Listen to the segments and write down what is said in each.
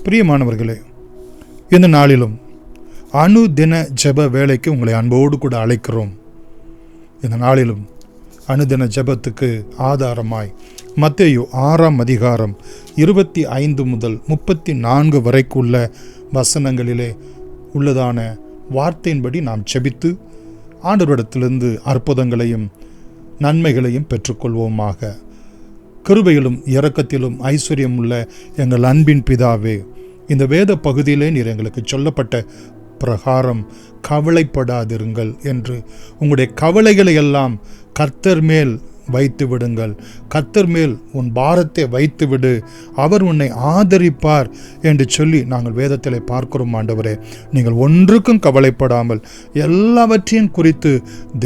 பிரியமானவர்களே, இந்த நாளிலும் அனுதின ஜெப வேலைக்கு உங்களை அன்போடு கூட அழைக்கிறோம். இந்த நாளிலும் அனுதின ஜெபத்துக்கு ஆதாரமாய் மத்தேயு 6ஆம் அதிகாரம் 25 முதல் 34 வரைக்குள்ள வசனங்களிலே உள்ளதான வார்த்தையின்படி நாம் ஜெபித்து ஆண்டவரிடத்திலிருந்து அற்புதங்களையும் நன்மைகளையும் பெற்றுக்கொள்வோமாக. கிருபையிலும் இரக்கத்திலும் ஐஸ்வர்யம் உள்ள எங்கள் அன்பின் பிதாவே, இந்த வேத பகுதியிலே நீர் எங்களுக்கு சொல்லப்பட்ட பிரகாரம் கவலைப்படாதிருங்கள் என்று உங்களுடைய கவலைகளை எல்லாம் கர்த்தர் மேல் வைத்து விடுங்கள். கர்த்தர் மேல் உன் பாரத்தை வைத்து விடு, அவர் உன்னை ஆதரிப்பார் என்று சொல்லி நாங்கள் வேதத்திலே பார்க்கிறோம். ஆண்டவரே, நீங்கள் ஒன்றுக்கும் கவலைப்படாமல் எல்லாவற்றையும் குறித்து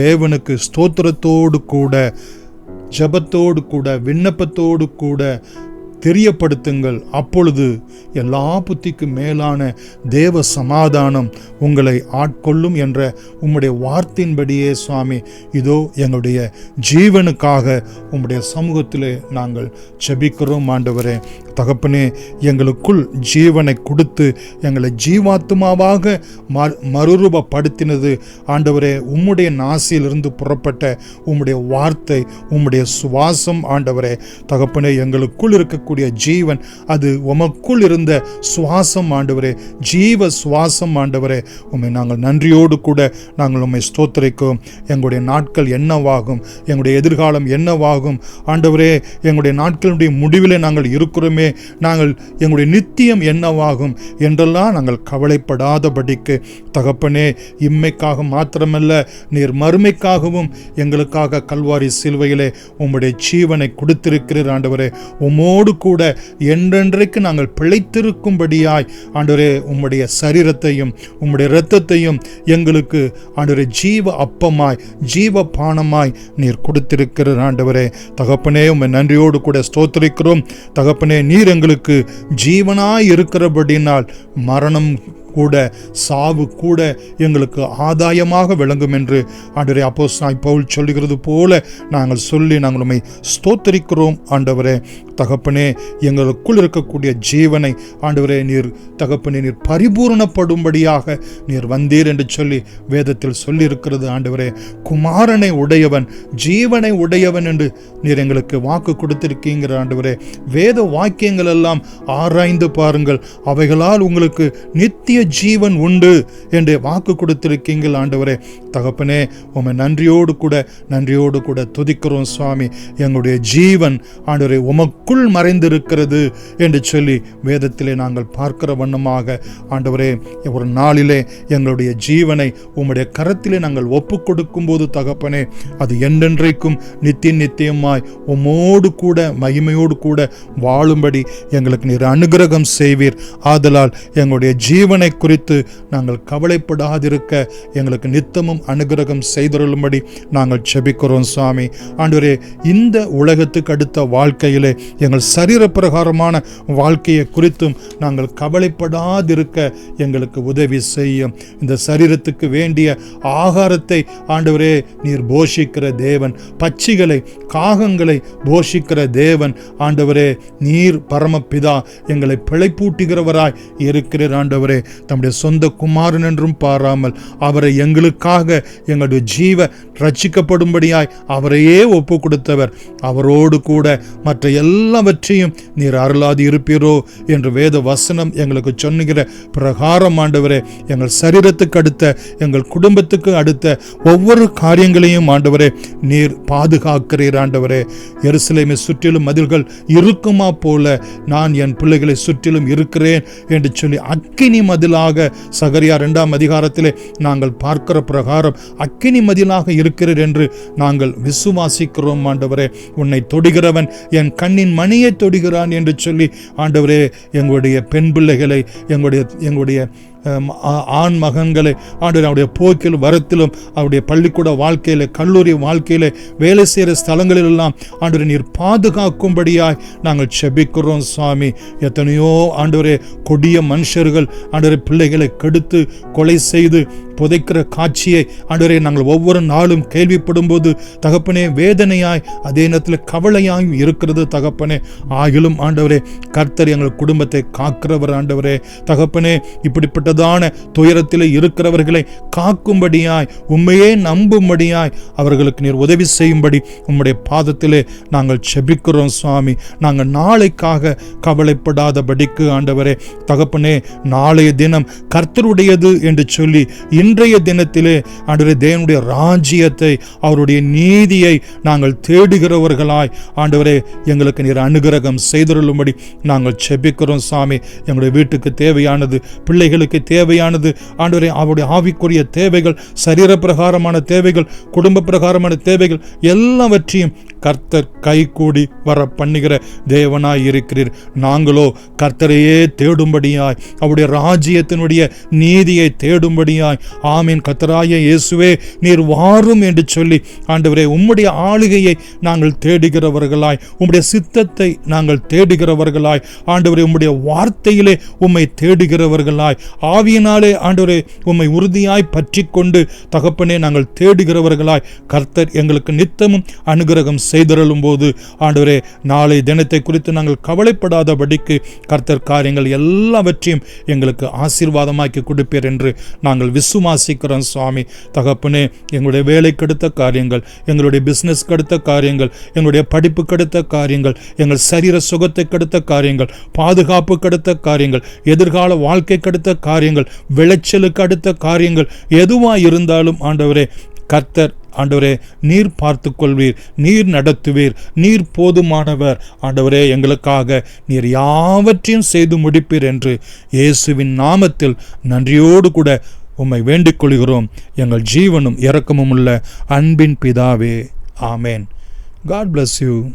தேவனுக்கு ஸ்தோத்திரத்தோடு கூட, ஜெபத்தோடு கூட, விண்ணப்பத்தோடு கூட தெரியப்படுத்துங்கள். அப்பொழுது எல்லா புத்திக்கும் மேலான தேவ சமாதானம் உங்களை ஆட்கொள்ளும் என்ற உம்முடைய வார்த்தையின்படியே சுவாமி, இதோ எங்களுடைய ஜீவனுக்காக உம்முடைய சமூகத்திலே நாங்கள் ஜெபிக்கிறோம். ஆண்டவரே தகப்பனே, எங்களுக்குள் ஜீவனை கொடுத்து எங்களை ஜீவாத்மாவாக மறுரூபப்படுத்தினது ஆண்டவரே உம்முடைய நாசியிலிருந்து புறப்பட்ட உம்முடைய வார்த்தை, உம்முடைய சுவாசம். ஆண்டவரே தகப்பனே, எங்களுக்குள் இருக்கக்கூடிய ஜீவன் அது உமக்குள் இருந்த சுவாசம். ஆண்டவரே, ஜீவ சுவாசம். ஆண்டவரே, உம்மை நாங்கள் நன்றியோடு கூட நாங்கள் உம்மை ஸ்தோத்திரிக்கிறோம். எங்களுடைய நாட்கள் என்னவாகும், எங்களுடைய எதிர்காலம் என்னவாகும் ஆண்டவரே, எங்களுடைய நாட்களுடைய முடிவிலே நாங்கள் இருக்கிறோமே, நாங்கள் எங்களுடைய நித்தியம் என்னவாகும் என்றெல்லாம் நாங்கள் கவலைப்படாதபடிக்கு தகப்பனே, இம்மைக்காக மாத்திரமல்ல நீர் மறுமைக்காகவும் எங்களுக்காக கல்வாரி சிலுவையிலே உம்முடைய ஜீவனை கொடுத்திருக்கிறீர். ஆண்டவரே, உம்மோடு கூட என்றென்றைக்கு நாங்கள் பிழைத்திருக்கும்படியாய் ஆண்டவரே உம்முடைய சரீரத்தையும் உம்முடைய இரத்தத்தையும் எங்களுக்கு ஆண்டவரே ஜீவ அப்பமாய் ஜீவ பானமாய் நீர் கொடுத்திருக்கிறார். ஆண்டவரே தகப்பனே, உம்மை நன்றியோடு கூட ஸ்தோத்திரிக்கிறோம். தகப்பனே, நீர் எங்களுக்கு ஜீவனாய் இருக்கிறபடினால் மரணம் கூட, சாவு கூட எங்களுக்கு ஆதாயமாக விளங்கும் என்று ஆண்டவரே அப்போஸ்தலனாகிய பவுல் சொல்லுகிறது போல நாங்கள் சொல்லி நாங்கள் உம்மை ஸ்தோத்திரிக்கிறோம். ஆண்டவரே தகப்பனே, எங்களுக்குள் இருக்கக்கூடிய ஜீவனை ஆண்டவரே நீர் தகப்பனே நீர் பரிபூர்ணப்படும்படியாக நீர் வந்தீர் என்று சொல்லி வேதத்தில் சொல்லியிருக்கிறது. ஆண்டவரே, குமாரனை உடையவன் ஜீவனை உடையவன் என்று நீர் எங்களுக்கு வாக்கு கொடுத்திருக்கீங்கிற ஆண்டவரே, வேத வாக்கியங்கள் எல்லாம் ஆராய்ந்து பாருங்கள், அவைகளால் உங்களுக்கு நித்திய ஜீவன் உண்டு என்று வாக்கு கொடுத்திருக்கீங்கள். ஆண்டவரே தகப்பனே, உம்மை நன்றியோடு கூட துதிக்கிறோம் சுவாமி. எங்களுடைய ஜீவன் ஆண்டவரே உமக்குள் மறைந்திருக்கிறது என்று சொல்லி வேதத்திலே நாங்கள் பார்க்கிற வண்ணமாக ஆண்டவரே, ஒரு நாளிலே எங்களுடைய ஜீவனை உம்முடைய கரத்திலே நாங்கள் ஒப்பு கொடுக்கும் போது தகப்பனே, அது என்றென்றைக்கும் நித்தியமாய் உம்மோடு கூட மகிமையோடு கூட வாழும்படி எங்களுக்கு நீர் அனுகிரகம் செய்வீர். ஆதலால் எங்களுடைய ஜீவனை குறித்து நாங்கள் கவலைப்படாதிருக்க எங்களுக்கு நித்தமும் அனுகிரகம் செய்தருளும்படி நாங்கள் ஜெபிக்கிறோம் சுவாமி. ஆண்டவரே, இந்த உலகத்துக்கு அடுத்த வாழ்க்கையிலே எங்கள் சரீர பிரகாரமான வாழ்க்கையை குறித்தும் நாங்கள் கவலைப்படாதிருக்க எங்களுக்கு உதவி செய்யும். இந்த சரீரத்துக்கு வேண்டிய ஆகாரத்தை ஆண்டவரே நீர் போஷிக்கிற தேவன், பட்சிகளை காகங்களை போஷிக்கிற தேவன். ஆண்டவரே, நீர் பரமபிதா எங்களை பிழைப்பூட்டுகிறவராய் இருக்கிறார். ஆண்டவரே, தம்முடைய சொந்த குமாரன் என்றும் பாராமல் அவரை எங்களுக்காக எங்களுடைய ஜீவ ரட்சிக்கப்படும்படியாய் அவரையே ஒப்பு கொடுத்தவர். அவரோடு கூட மற்ற எல்லாவற்றையும் நீர் அருளாது இருப்பீரோ என்று வேத வசனம் எங்களுக்கு சொன்னுகிற பிரகாரம் ஆண்டவரே, எங்கள் சரீரத்துக்கு அடுத்த எங்கள் குடும்பத்துக்கு அடுத்த ஒவ்வொரு காரியங்களையும் ஆண்டவரே நீர் பாதுகாக்கிறீர். ஆண்டவரே, எருசலேமை சுற்றிலும் மதில்கள் இருக்குமா போல நான் என் பிள்ளைகளை சுற்றிலும் இருக்கிறேன் என்று சொல்லி அக்கினி மதிலாக சகரியா 2ஆம் அதிகாரத்திலே நாங்கள் பார்க்கிற பிரகாரம் அக்கினி மதிலாக இருக்கிறீர் என்று நாங்கள் விசுவாசிக்கிறோம். ஆண்டவரே, உன்னை தொடுகிறவன் என் கண்ணின் மணியை தொடுகிறான் என்று சொல்லி ஆண்டவரே எங்களுடைய பெண் பிள்ளைகளை எங்களுடைய ஆண் மகன்களை ஆண்டவரே அவருடைய போக்கிலும் வரத்திலும் அவருடைய பள்ளிக்கூட வாழ்க்கையில கல்லூரி வாழ்க்கையில வேலை செய்கிற ஸ்தலங்களிலெல்லாம் ஆண்டவரே நீர் பாதுகாக்கும்படியாய் நாங்கள் செபிக்கிறோம் சுவாமி. எத்தனையோ ஆண்டவரே கொடிய மனுஷர்கள் ஆண்டவரே பிள்ளைகளை கெடுத்து கொலை செய்து புதைக்கிற காட்சியை ஆண்டவரே நாங்கள் ஒவ்வொரு நாளும் கேள்விப்படும் போது தகப்பனே வேதனையாய் அதே நேரத்தில் கவலையாயும் இருக்கிறது தகப்பனே. ஆகிலும் ஆண்டவரே கர்த்தர் எங்கள் குடும்பத்தை காக்கிறவர் ஆண்டவரே. தகப்பனே இப்படிப்பட்டதான துயரத்தில் இருக்கிறவர்களை காக்கும்படியாய் உண்மையே நம்பும்படியாய் அவர்களுக்கு நீர் உதவி செய்யும்படி உம்முடைய பாதத்திலே நாங்கள் செபிக்கிறோம் சுவாமி. நாங்கள் நாளைக்காக கவலைப்படாதபடிக்கு ஆண்டவரே தகப்பனே நாளைய தினம் கர்த்தருடையது என்று சொல்லி இன்றைய தினத்திலே ஆண்டவரே தேவனுடைய ராஜ்யத்தை அவருடைய நீதியை நாங்கள் தேடுகிறவர்களாய் ஆண்டவரே எங்களுக்கு நீர் அனுகிரகம் செய்தருளும்படி நாங்கள் செபிக்கிறோம் சாமி. எங்களுடைய வீட்டுக்கு தேவையானது, பிள்ளைகளுக்கு தேவையானது ஆண்டவரே, அவருடைய ஆவிக்குரிய தேவைகள், சரீர பிரகாரமான தேவைகள், குடும்ப பிரகாரமான தேவைகள் எல்லாவற்றையும் கர்த்தர் கைகூடி வர பண்ணுகிற தேவனாய் இருக்கிறீர். நாங்களோ கர்த்தரையே தேடும்படியாய் அவருடைய ராஜ்யத்தினுடைய நீதியை தேடும்படியாய் ஆமீன் கர்த்தராகிய இயேசுவே நீர் வாரும் என்று சொல்லி ஆண்டவரே உம்முடைய ஆளுகையை நாங்கள் தேடுகிறவர்களாய், உம்முடைய சித்தத்தை நாங்கள் தேடுகிறவர்களாய் ஆண்டவரே, உம்முடைய வார்த்தையிலே உம்மை தேடுகிறவர்களாய், ஆவியினாலே ஆண்டவரே உம்மை உறுதியாய் பற்றி கொண்டு தகப்பனே நாங்கள் தேடுகிறவர்களாய் கர்த்தர் எங்களுக்கு நித்தமும் அனுகிரகம் செய்தருளும் போது ஆண்டவரே நாளை தினத்தை குறித்து நாங்கள் கவலைப்படாதபடிக்கு கர்த்தர் காரியங்கள் எல்லாவற்றையும் எங்களுக்கு ஆசீர்வாதமாக்கி கொடுப்பீர் என்று நாங்கள் விசுவாசிக்கிறோம் சுவாமி. தகப்பனே எங்களுடைய வேலைக்கு அடுத்த காரியங்கள், எங்களுடைய பிசினஸ்க்கு அடுத்த காரியங்கள், எங்களுடைய படிப்புக்கு அடுத்த காரியங்கள், எங்கள் சரீர சுகத்துக்கு அடுத்த காரியங்கள், பாதுகாப்புக்கு அடுத்த காரியங்கள், எதிர்கால வாழ்க்கைக்கு அடுத்த காரியங்கள், விளைச்சலுக்கு அடுத்த காரியங்கள் எதுவாக இருந்தாலும் ஆண்டவரே கர்த்தர் ஆண்டவரே நீர் பார்த்து கொள்வீர், நீர் நடத்துவீர், நீர் போதுமானவர் ஆண்டவரே, எங்களுக்காக நீர் யாவற்றையும் செய்து முடிப்பீர் என்று இயேசுவின் நாமத்தில் நன்றியோடு கூட உம்மை வேண்டிக் கொள்கிறோம். எங்கள் ஜீவனும் இரக்கமும் உள்ள அன்பின் பிதாவே, ஆமேன். God bless you.